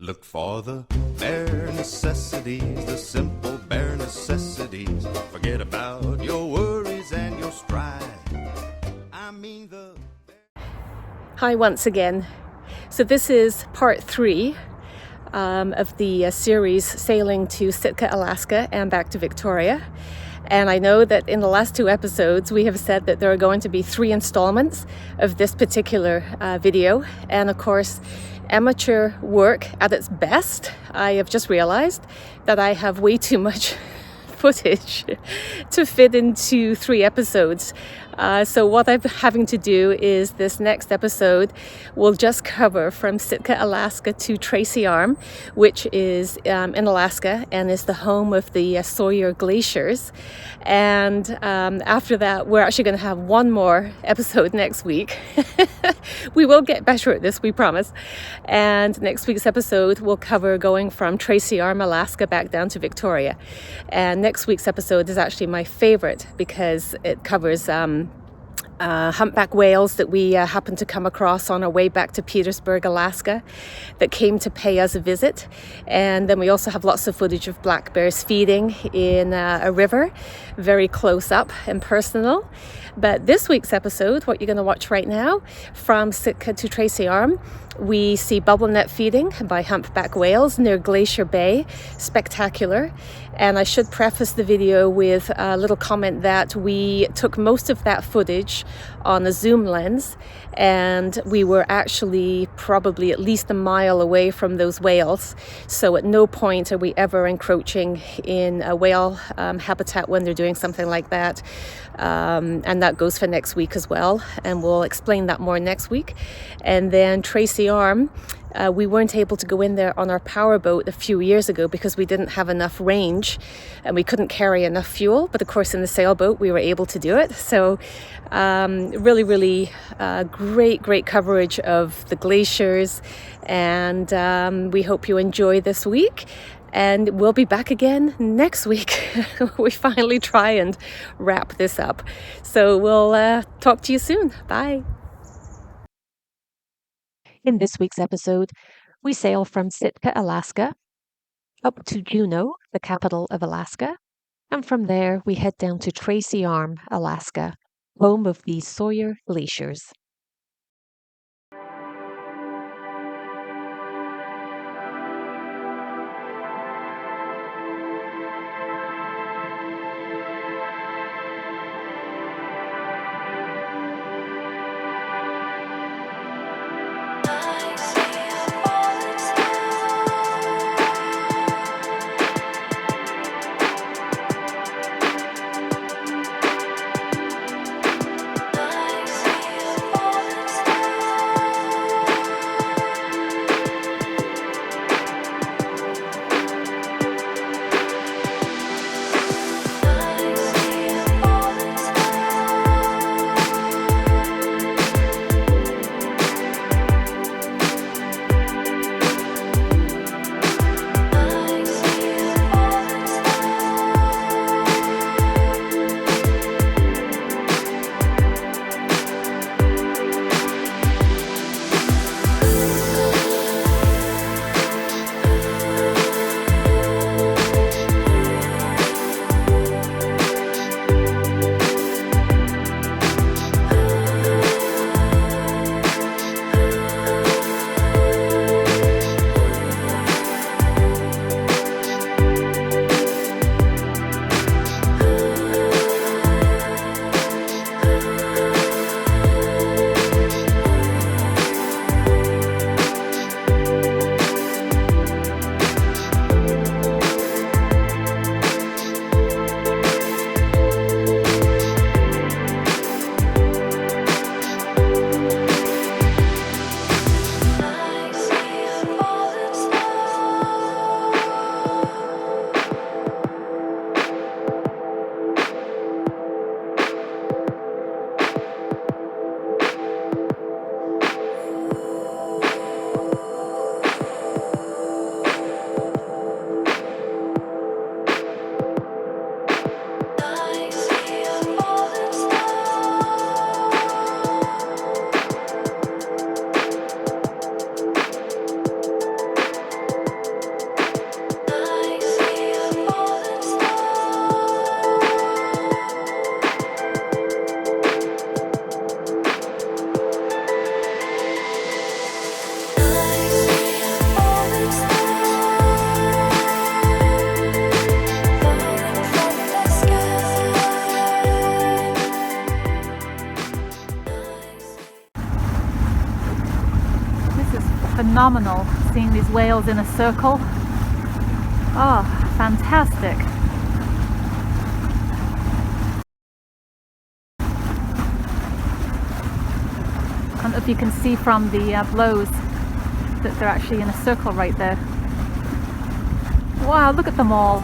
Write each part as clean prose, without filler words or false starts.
Look for the bare necessities, the simple bare necessities. Forget about your worries and your strife. I mean the... Hi once again. So this is part 3 of the series sailing to Sitka, Alaska and back to Victoria. And I know that in the last 2 episodes we have said that there are going to be 3 installments of this particular video. And of course, amateur work at its best, I have just realized that I have way too much footage to fit into 3 episodes. So what I'm having to do is this next episode will just cover from Sitka, Alaska to Tracy Arm, which is in Alaska and is the home of the Sawyer glaciers. And after that, we're actually going to have one more episode next week. We will get better at this, we promise. And next week's episode will cover going from Tracy Arm, Alaska back down to Victoria. And next week's episode is actually my favorite because it covers humpback whales that we happened to come across on our way back to Petersburg, Alaska, that came to pay us a visit. And then we also have lots of footage of black bears feeding in a river, very close up and personal. But this week's episode, what you're going to watch right now, from Sitka to Tracy Arm, we see bubblenet feeding by humpback whales near Glacier Bay. Spectacular. And I should preface the video with a little comment that we took most of that footage on a zoom lens, and we were actually probably at least a mile away from those whales. So at no point are we ever encroaching in a whale habitat when they're doing something like that. And that goes for next week as well. And we'll explain that more next week. And then Tracy Arm, we weren't able to go in there on our powerboat a few years ago because we didn't have enough range and we couldn't carry enough fuel. But of course, in the sailboat, we were able to do it. So really great coverage of the glaciers. And we hope you enjoy this week. And we'll be back again next week. We finally try and wrap this up. So we'll talk to you soon. Bye. In this week's episode, we sail from Sitka, Alaska, up to Juneau, the capital of Alaska, and from there we head down to Tracy Arm, Alaska, home of the Sawyer glaciers. phenomenal seeing these whales in a circle. Oh, fantastic. I don't know if you can see from the blows that they're actually in a circle right there. Wow, look at them all.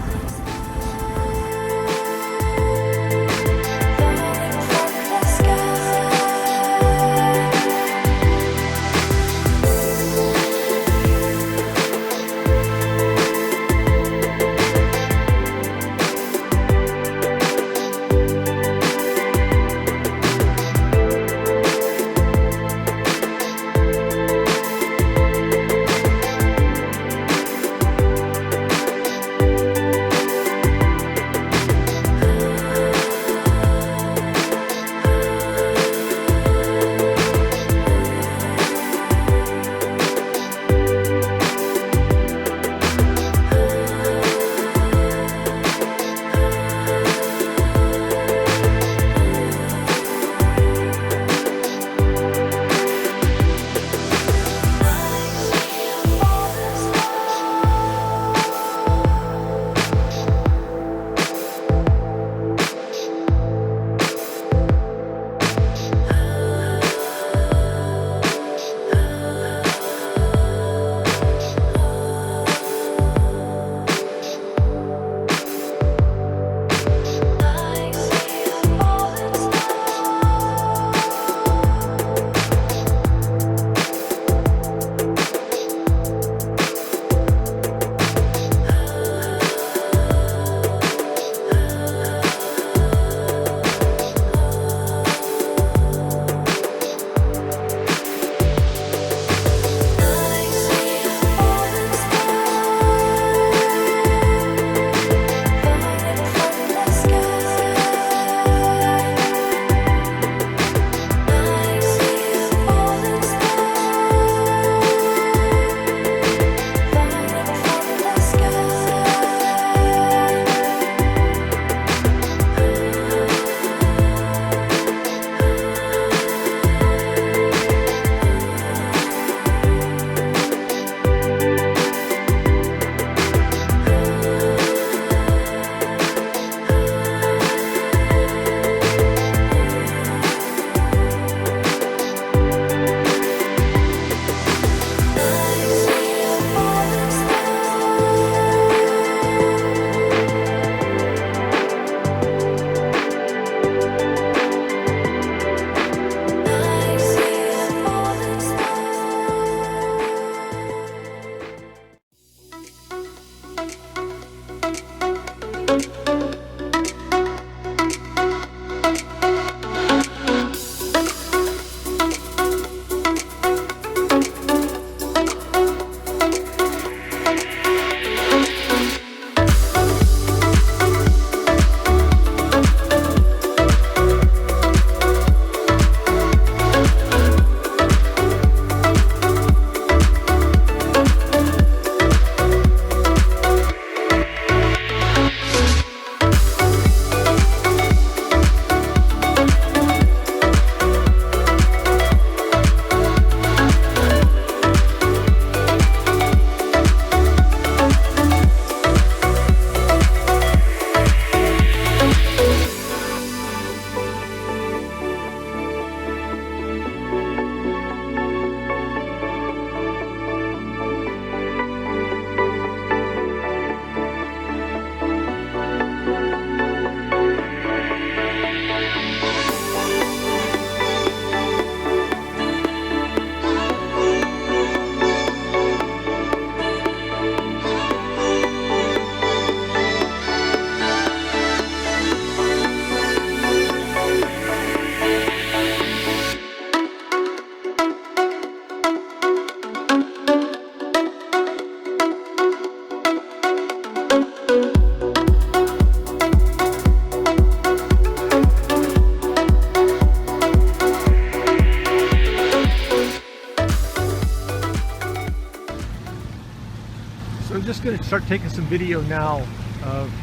just going to start taking some video now of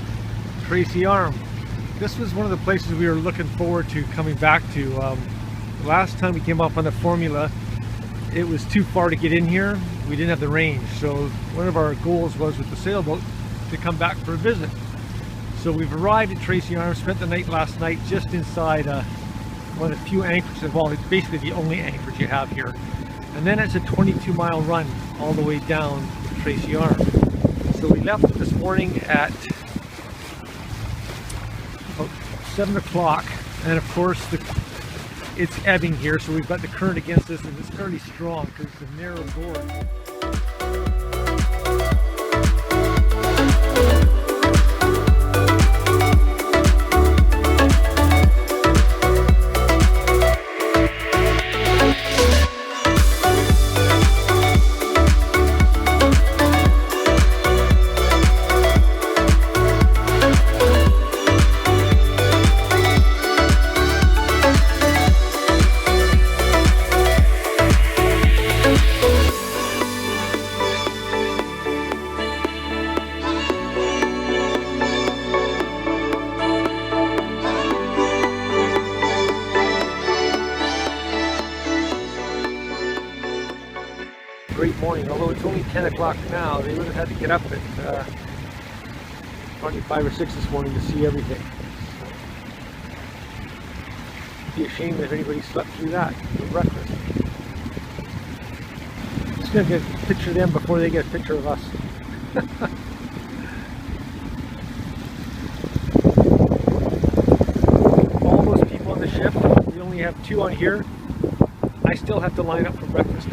Tracy Arm. This was one of the places we were looking forward to coming back to. Last time we came up on the formula, it was too far to get in here. we didn't have the range. So one of our goals was with the sailboat to come back for a visit. So we've arrived at Tracy Arm, spent the night last night just inside one of the few anchorages. Well, it's basically the only anchorage you have here. And then it's a 22-mile run all the way down to Tracy Arm. So we left this morning at about 7 o'clock, and of course it's ebbing here, so we've got the current against us, and it's fairly strong because it's a narrow gorge. Great morning, although it's only 10 o'clock now. They would have had to get up at probably 5 or 6 this morning to see everything. It'd be a shame if anybody slept through that for breakfast. Just gonna get a picture of them before they get a picture of us. All those people on the ship, we only have 2 on here. I still have to line up for breakfast.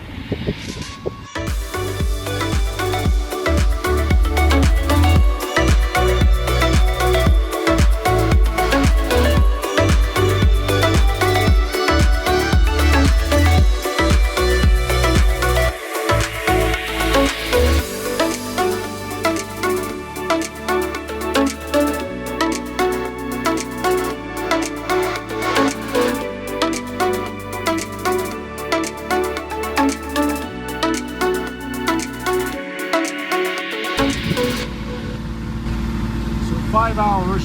So 5 hours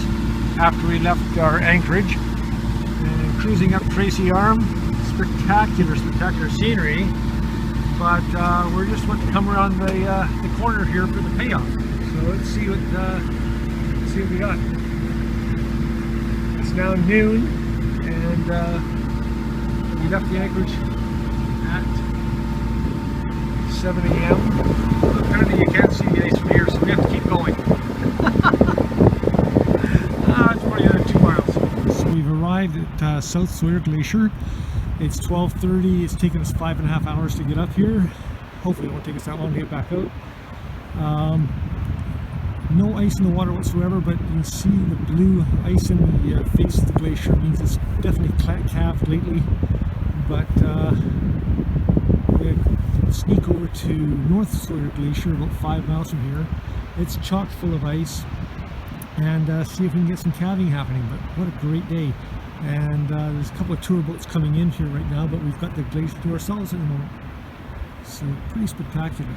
after we left our anchorage and cruising up Tracy Arm. Spectacular, spectacular scenery, but we're just about to come around the corner here for the payoff. So let's see what we got. It's now noon, and we left the anchorage at 7 a.m. Apparently you can't see the ice from here, so we have to keep going. It's probably another 2 miles. So we've arrived at South Sawyer Glacier. It's 12:30. It's taken us 5.5 hours to get up here. Hopefully it won't take us that long to get back out. No ice in the water whatsoever, but you can see the blue ice in the face of the glacier. It means it's definitely calved lately. But we're going to sneak over to North Sawyer Glacier, about 5 miles from here. It's chock full of ice, and see if we can get some calving happening. But what a great day. And there's a couple of tour boats coming in here right now, but we've got the glacier to ourselves at the moment. So pretty spectacular.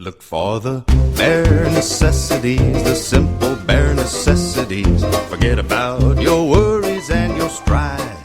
Look for the bare necessities, the simple bare necessities. Forget about your worries and your strife.